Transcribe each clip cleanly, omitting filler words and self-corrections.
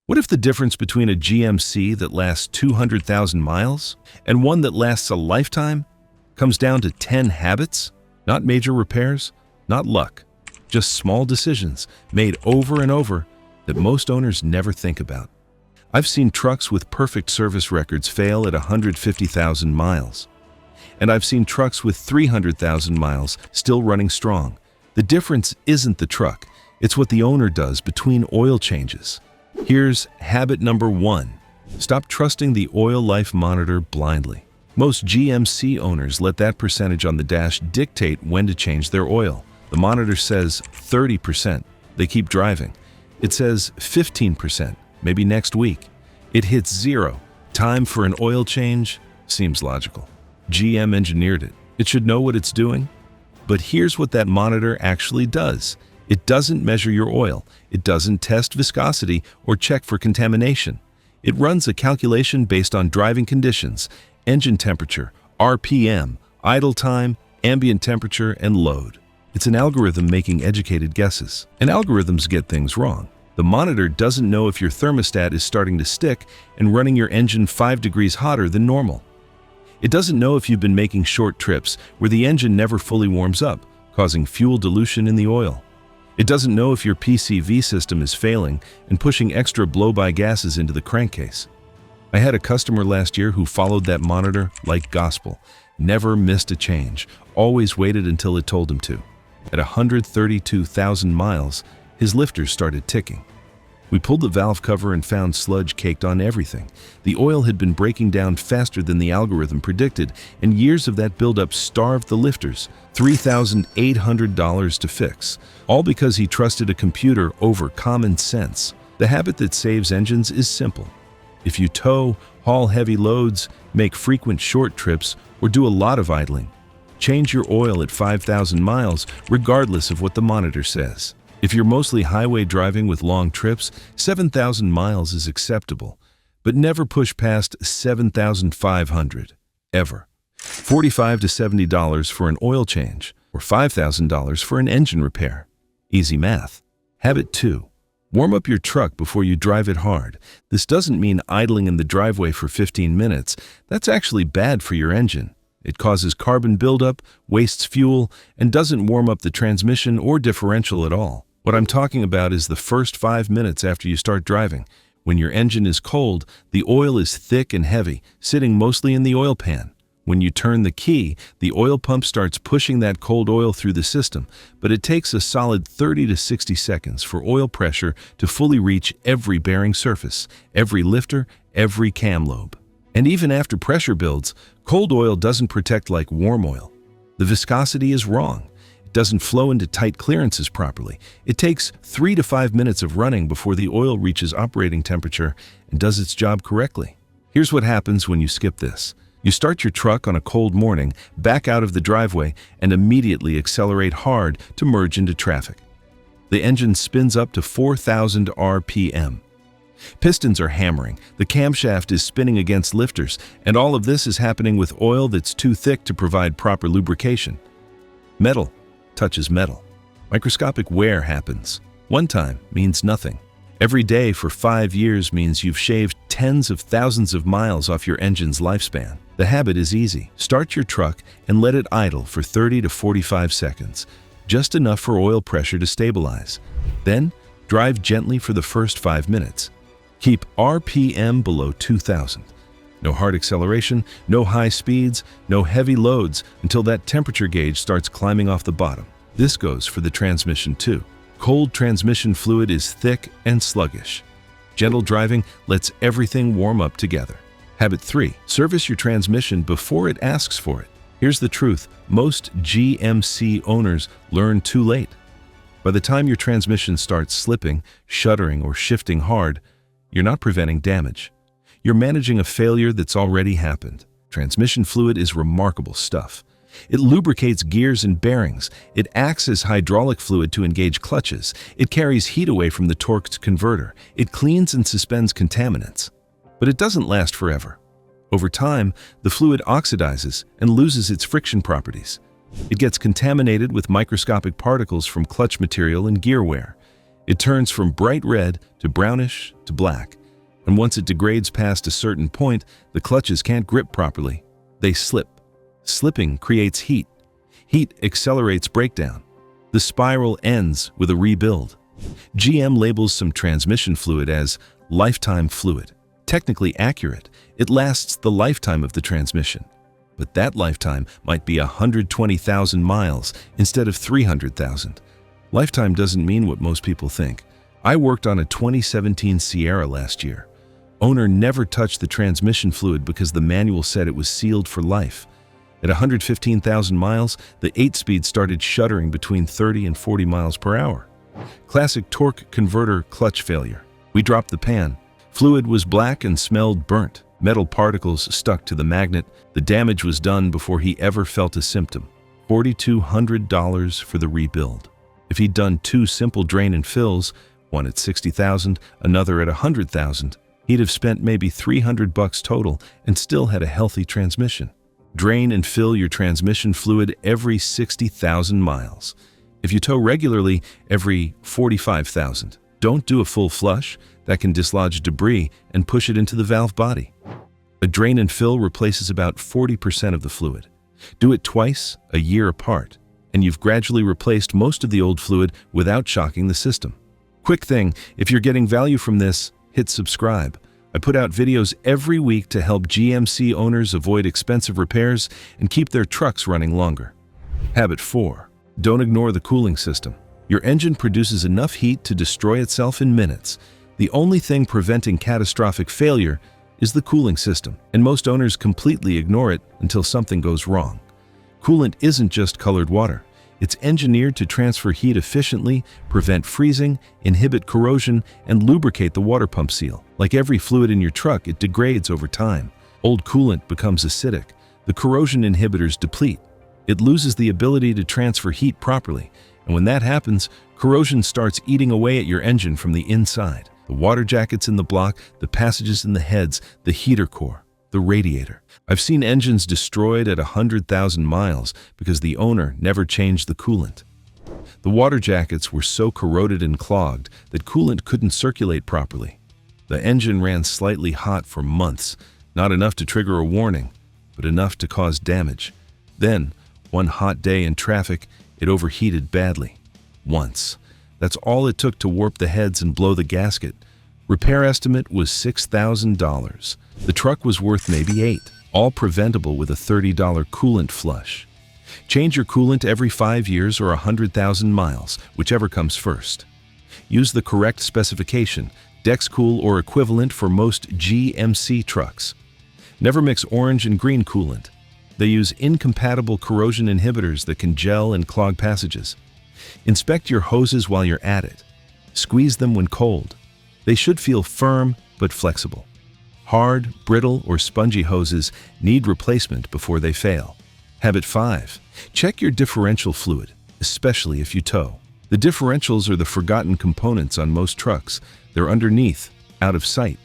What if the difference between a GMC that lasts 200,000 miles and one that lasts a lifetime comes down to 10 habits? Not major repairs, not luck, just small decisions made over and over that most owners never think about. I've seen trucks with perfect service records fail at 150,000 miles. And I've seen trucks with 300,000 miles still running strong. The difference isn't the truck, it's what the owner does between oil changes. Here's habit number 1. Stop trusting the oil life monitor blindly. Most GMC owners let that percentage on the dash dictate when to change their oil. The monitor says 30%. They keep driving. It says 15%, maybe next week. It hits 0. Time for an oil change seems logical. GM engineered it. It should know what it's doing. But here's what that monitor actually does. It doesn't measure your oil. It doesn't test viscosity or check for contamination. It runs a calculation based on driving conditions, engine temperature, RPM, idle time, ambient temperature, and load. It's an algorithm making educated guesses. And algorithms get things wrong. The monitor doesn't know if your thermostat is starting to stick and running your engine 5 degrees hotter than normal. It doesn't know if you've been making short trips where the engine never fully warms up, causing fuel dilution in the oil. It doesn't know if your PCV system is failing and pushing extra blow-by gases into the crankcase. I had a customer last year who followed that monitor like gospel, never missed a change, always waited until it told him to. At 132,000 miles, his lifters started ticking. We pulled the valve cover and found sludge caked on everything. The oil had been breaking down faster than the algorithm predicted, and years of that buildup starved the lifters. $3,800 to fix, all because he trusted a computer over common sense. The habit that saves engines is simple. If you tow, haul heavy loads, make frequent short trips, or do a lot of idling, change your oil at 5,000 miles regardless of what the monitor says. If you're mostly highway driving with long trips, 7,000 miles is acceptable, but never push past 7,500, ever. $45 to $70 for an oil change, or $5,000 for an engine repair. Easy math. Habit 2. Warm up your truck before you drive it hard. This doesn't mean idling in the driveway for 15 minutes. That's actually bad for your engine. It causes carbon buildup, wastes fuel, and doesn't warm up the transmission or differential at all. What I'm talking about is the first 5 minutes after you start driving. When your engine is cold, the oil is thick and heavy, sitting mostly in the oil pan. When you turn the key, the oil pump starts pushing that cold oil through the system, but it takes a solid 30 to 60 seconds for oil pressure to fully reach every bearing surface, every lifter, every cam lobe. And even after pressure builds, cold oil doesn't protect like warm oil. The viscosity is wrong. It doesn't flow into tight clearances properly. It takes 3 to 5 minutes of running before the oil reaches operating temperature and does its job correctly. Here's what happens when you skip this. You start your truck on a cold morning, back out of the driveway, and immediately accelerate hard to merge into traffic. The engine spins up to 4,000 RPM. Pistons are hammering, the camshaft is spinning against lifters, and all of this is happening with oil that's too thick to provide proper lubrication. Metal touches metal. Microscopic wear happens. One time means nothing. Every day for 5 years means you've shaved tens of thousands of miles off your engine's lifespan. The habit is easy. Start your truck and let it idle for 30 to 45 seconds, just enough for oil pressure to stabilize. Then, drive gently for the first 5 minutes. Keep RPM below 2,000. No hard acceleration, no high speeds, no heavy loads until that temperature gauge starts climbing off the bottom. This goes for the transmission too. Cold transmission fluid is thick and sluggish. Gentle driving lets everything warm up together. Habit 3. Service your transmission before it asks for it. Here's the truth. Most GMC owners learn too late. By the time your transmission starts slipping, shuddering, or shifting hard, you're not preventing damage. You're managing a failure that's already happened. Transmission fluid is remarkable stuff. It lubricates gears and bearings. It acts as hydraulic fluid to engage clutches. It carries heat away from the torqued converter. It cleans and suspends contaminants. But it doesn't last forever. Over time, the fluid oxidizes and loses its friction properties. It gets contaminated with microscopic particles from clutch material and gear wear. It turns from bright red to brownish to black, and once it degrades past a certain point, the clutches can't grip properly. They slip. Slipping creates heat. Heat accelerates breakdown. The spiral ends with a rebuild. GM labels some transmission fluid as lifetime fluid. Technically accurate, it lasts the lifetime of the transmission. But that lifetime might be 120,000 miles instead of 300,000. Lifetime doesn't mean what most people think. I worked on a 2017 Sierra last year. Owner never touched the transmission fluid because the manual said it was sealed for life. At 115,000 miles, the 8-speed started shuddering between 30 and 40 miles per hour. Classic torque converter clutch failure. We dropped the pan. Fluid was black and smelled burnt. Metal particles stuck to the magnet. The damage was done before he ever felt a symptom. $4,200 for the rebuild. If he'd done 2 simple drain and fills, one at 60,000, another at 100,000, he'd have spent maybe $300 total and still had a healthy transmission. Drain and fill your transmission fluid every 60,000 miles. If you tow regularly, every 45,000. Don't do a full flush. That can dislodge debris and push it into the valve body. A drain and fill replaces about 40% of the fluid. Do it twice, a year apart, and you've gradually replaced most of the old fluid without shocking the system. Quick thing, if you're getting value from this, hit subscribe. I put out videos every week to help GMC owners avoid expensive repairs and keep their trucks running longer. Habit 4. Don't ignore the cooling system. Your engine produces enough heat to destroy itself in minutes. The only thing preventing catastrophic failure is the cooling system, and most owners completely ignore it until something goes wrong. Coolant isn't just colored water. It's engineered to transfer heat efficiently, prevent freezing, inhibit corrosion, and lubricate the water pump seal. Like every fluid in your truck, it degrades over time. Old coolant becomes acidic. The corrosion inhibitors deplete. It loses the ability to transfer heat properly, and when that happens, corrosion starts eating away at your engine from the inside. The water jackets in the block, the passages in the heads, the heater core, the radiator. I've seen engines destroyed at 100,000 miles because the owner never changed the coolant. The water jackets were so corroded and clogged that coolant couldn't circulate properly. The engine ran slightly hot for months, not enough to trigger a warning, but enough to cause damage. Then, one hot day in traffic, it overheated badly. Once. That's all it took to warp the heads and blow the gasket. Repair estimate was $6,000. The truck was worth maybe $8,000, all preventable with a $30 coolant flush. Change your coolant every 5 years or 100,000 miles, whichever comes first. Use the correct specification, Dexcool or equivalent for most GMC trucks. Never mix orange and green coolant. They use incompatible corrosion inhibitors that can gel and clog passages. Inspect your hoses while you're at it. Squeeze them when cold. They should feel firm but flexible. Hard, brittle, or spongy hoses need replacement before they fail. Habit 5. Check your differential fluid, especially if you tow. The differentials are the forgotten components on most trucks. They're underneath, out of sight,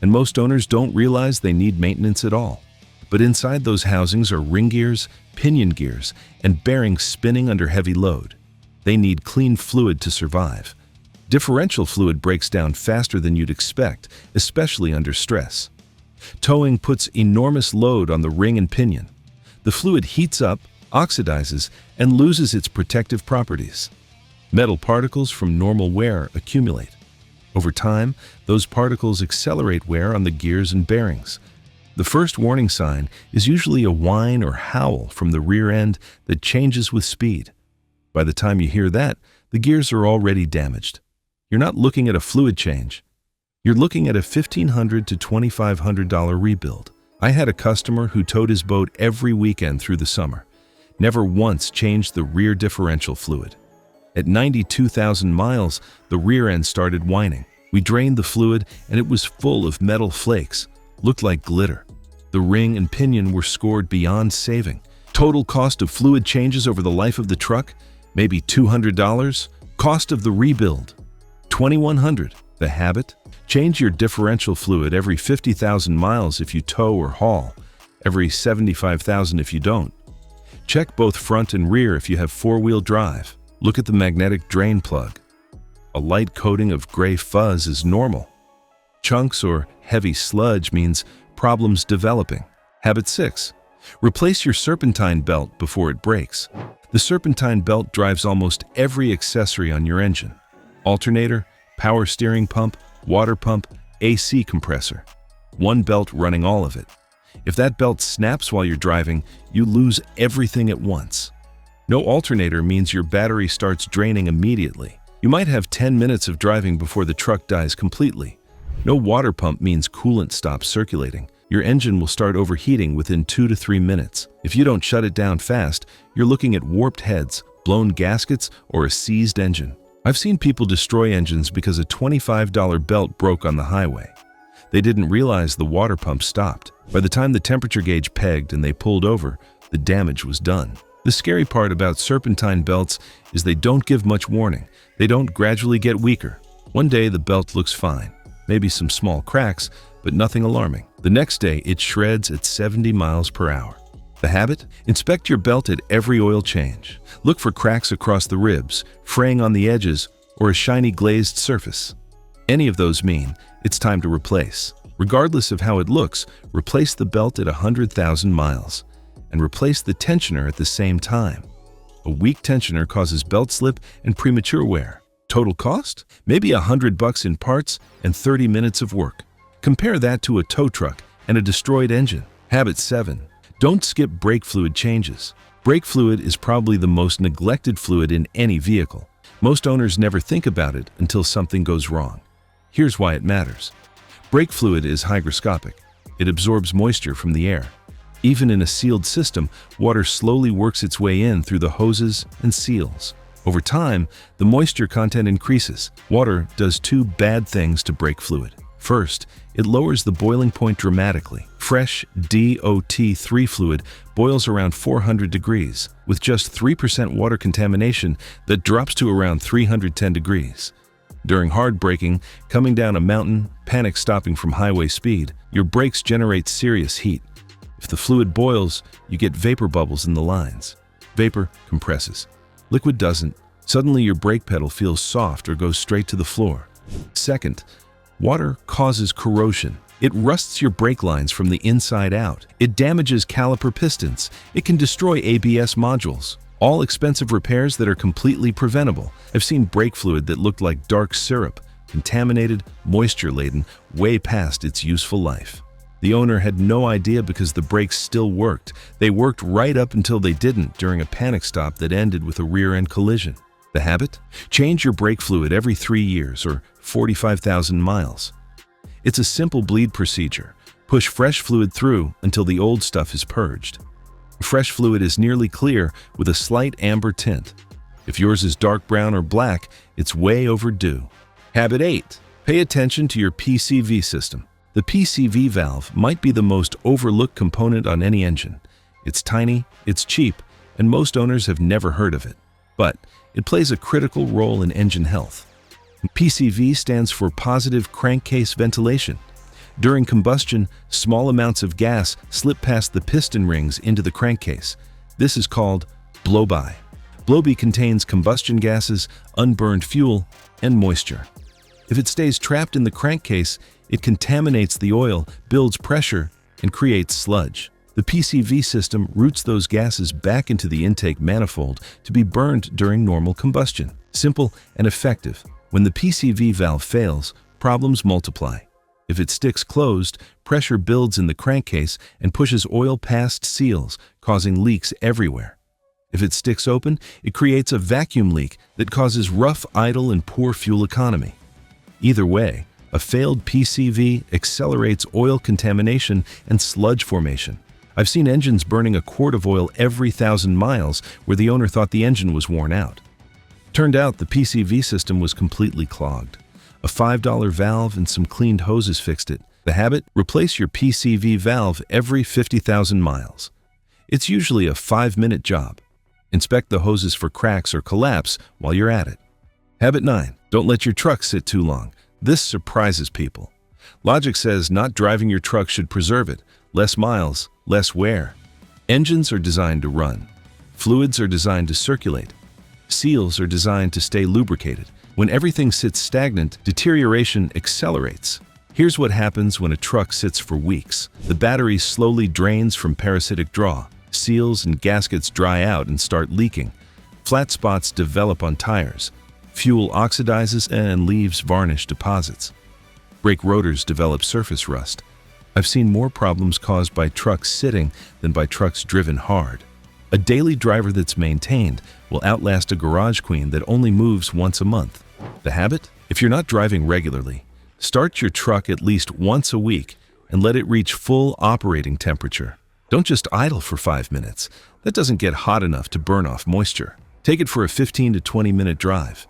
and most owners don't realize they need maintenance at all. But inside those housings are ring gears, pinion gears, and bearings spinning under heavy load. They need clean fluid to survive. Differential fluid breaks down faster than you'd expect, especially under stress. Towing puts enormous load on the ring and pinion. The fluid heats up, oxidizes, and loses its protective properties. Metal particles from normal wear accumulate. Over time, those particles accelerate wear on the gears and bearings. The first warning sign is usually a whine or howl from the rear end that changes with speed. By the time you hear that, the gears are already damaged. You're not looking at a fluid change. You're looking at a $1,500 to $2,500 rebuild. I had a customer who towed his boat every weekend through the summer. Never once changed the rear differential fluid. At 92,000 miles, the rear end started whining. We drained the fluid and it was full of metal flakes. Looked like glitter. The ring and pinion were scored beyond saving. Total cost of fluid changes over the life of the truck? Maybe $200. Cost of the rebuild? $2,100. The habit? Change your differential fluid every 50,000 miles if you tow or haul, every 75,000 if you don't. Check both front and rear if you have four-wheel drive. Look at the magnetic drain plug. A light coating of gray fuzz is normal. Chunks or heavy sludge means problems developing. Habit 6. Replace your serpentine belt before it breaks. The serpentine belt drives almost every accessory on your engine: alternator, power steering pump, water pump, AC compressor. One belt running all of it. If that belt snaps while you're driving, you lose everything at once. No alternator means your battery starts draining immediately. You might have 10 minutes of driving before the truck dies completely. No water pump means coolant stops circulating. Your engine will start overheating within 2 to 3 minutes. If you don't shut it down fast, you're looking at warped heads, blown gaskets, or a seized engine. I've seen people destroy engines because a $25 belt broke on the highway. They didn't realize the water pump stopped. By the time the temperature gauge pegged and they pulled over, the damage was done. The scary part about serpentine belts is they don't give much warning. They don't gradually get weaker. One day the belt looks fine, maybe some small cracks, but nothing alarming. The next day it shreds at 70 miles per hour. The habit? Inspect your belt at every oil change. Look for cracks across the ribs, fraying on the edges, or a shiny glazed surface. Any of those mean it's time to replace. Regardless of how it looks, replace the belt at 100,000 miles and replace the tensioner at the same time. A weak tensioner causes belt slip and premature wear. Total cost? Maybe $100 in parts and 30 minutes of work. Compare that to a tow truck and a destroyed engine. Habit 7. Don't skip brake fluid changes. Brake fluid is probably the most neglected fluid in any vehicle. Most owners never think about it until something goes wrong. Here's why it matters. Brake fluid is hygroscopic. It absorbs moisture from the air. Even in a sealed system, water slowly works its way in through the hoses and seals. Over time, the moisture content increases. Water does two bad things to brake fluid. First, it lowers the boiling point dramatically. Fresh DOT3 fluid boils around 400 degrees. With just 3% water contamination, that drops to around 310 degrees. During hard braking, coming down a mountain, panic stopping from highway speed, your brakes generate serious heat. If the fluid boils, you get vapor bubbles in the lines. Vapor compresses. Liquid doesn't. Suddenly your brake pedal feels soft or goes straight to the floor. Second, water causes corrosion. It rusts your brake lines from the inside out. It damages caliper pistons. It can destroy ABS modules. All expensive repairs that are completely preventable. I've seen brake fluid that looked like dark syrup, contaminated, moisture-laden, way past its useful life. The owner had no idea because the brakes still worked. They worked right up until they didn't during a panic stop that ended with a rear-end collision. The habit? Change your brake fluid every 3 years or 45,000 miles. It's a simple bleed procedure. Push fresh fluid through until the old stuff is purged. Fresh fluid is nearly clear with a slight amber tint. If yours is dark brown or black, it's way overdue. Habit 8. Pay attention to your PCV system. The PCV valve might be the most overlooked component on any engine. It's tiny, it's cheap, and most owners have never heard of it. But it plays a critical role in engine health. PCV stands for positive crankcase ventilation. During combustion, small amounts of gas slip past the piston rings into the crankcase. This is called blow-by. Blow-by contains combustion gases, unburned fuel, and moisture. If it stays trapped in the crankcase, it contaminates the oil, builds pressure, and creates sludge. The PCV system routes those gases back into the intake manifold to be burned during normal combustion. Simple and effective. When the PCV valve fails, problems multiply. If it sticks closed, pressure builds in the crankcase and pushes oil past seals, causing leaks everywhere. If it sticks open, it creates a vacuum leak that causes rough idle and poor fuel economy. Either way, a failed PCV accelerates oil contamination and sludge formation. I've seen engines burning a quart of oil every 1,000 miles where the owner thought the engine was worn out. Turned out the PCV system was completely clogged. A $5 valve and some cleaned hoses fixed it. The habit? Replace your PCV valve every 50,000 miles. It's usually a 5-minute job. Inspect the hoses for cracks or collapse while you're at it. Habit 9. Don't let your truck sit too long. This surprises people. Logic says not driving your truck should preserve it. Less miles, less wear. Engines are designed to run. Fluids are designed to circulate. Seals are designed to stay lubricated. When everything sits stagnant, deterioration accelerates. Here's what happens when a truck sits for weeks. The battery slowly drains from parasitic draw. Seals and gaskets dry out and start leaking. Flat spots develop on tires. Fuel oxidizes and leaves varnish deposits. Brake rotors develop surface rust. I've seen more problems caused by trucks sitting than by trucks driven hard. A daily driver that's maintained will outlast a garage queen that only moves once a month. The habit? If you're not driving regularly, start your truck at least once a week and let it reach full operating temperature. Don't just idle for 5 minutes. That doesn't get hot enough to burn off moisture. Take it for a 15 to 20-minute drive.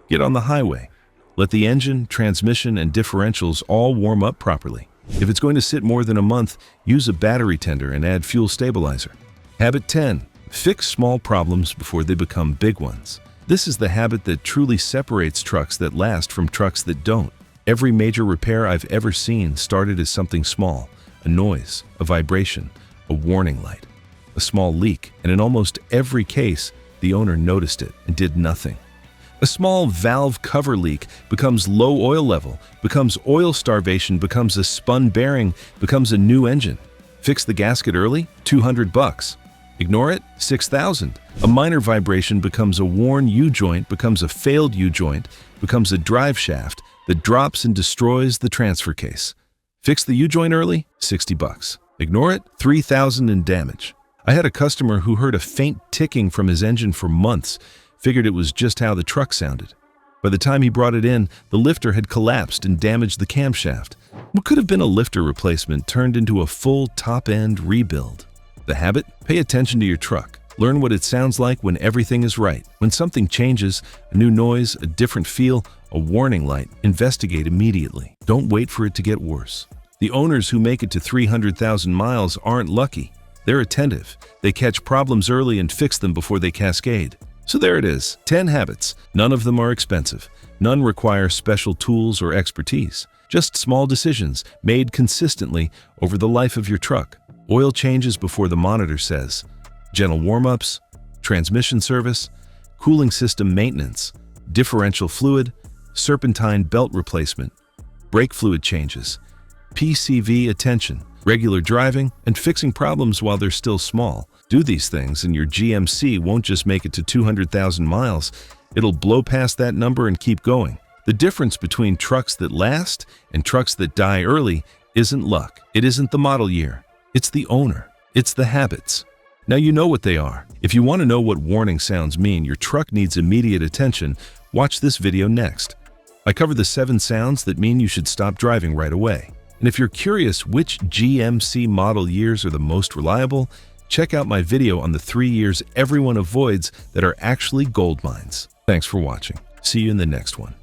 Get on the highway. Let the engine, transmission, and differentials all warm up properly. If it's going to sit more than a month, use a battery tender and add fuel stabilizer. Habit 10. Fix small problems before they become big ones. This is the habit that truly separates trucks that last from trucks that don't. Every major repair I've ever seen started as something small: a noise, a vibration, a warning light, a small leak, and in almost every case, the owner noticed it and did nothing. A small valve cover leak becomes low oil level, becomes oil starvation, becomes a spun bearing, becomes a new engine. Fix the gasket early? $200. Ignore it? $6,000. A minor vibration becomes a worn U-joint, becomes a failed U-joint, becomes a drive shaft that drops and destroys the transfer case. Fix the U-joint early? $60. Ignore it? $3,000 in damage. I had a customer who heard a faint ticking from his engine for months, figured it was just how the truck sounded. By the time he brought it in, the lifter had collapsed and damaged the camshaft. What could have been a lifter replacement turned into a full top-end rebuild. The habit? Pay attention to your truck. Learn what it sounds like when everything is right. When something changes, a new noise, a different feel, a warning light, investigate immediately. Don't wait for it to get worse. The owners who make it to 300,000 miles aren't lucky. They're attentive. They catch problems early and fix them before they cascade. So there it is, 10 habits. None of them are expensive. None require special tools or expertise. Just small decisions made consistently over the life of your truck. Oil changes before the monitor says, gentle warm-ups, transmission service, cooling system maintenance, differential fluid, serpentine belt replacement, brake fluid changes, PCV attention, regular driving, and fixing problems while they're still small. Do these things and your GMC won't just make it to 200,000 miles, it'll blow past that number and keep going. The difference between trucks that last and trucks that die early isn't luck. It isn't the model year. It's the owner. It's the habits. Now you know what they are. If you want to know what warning sounds mean your truck needs immediate attention, watch this video next. I cover the 7 sounds that mean you should stop driving right away. And if you're curious which GMC model years are the most reliable, check out my video on the 3 years everyone avoids that are actually gold mines. Thanks for watching. See you in the next one.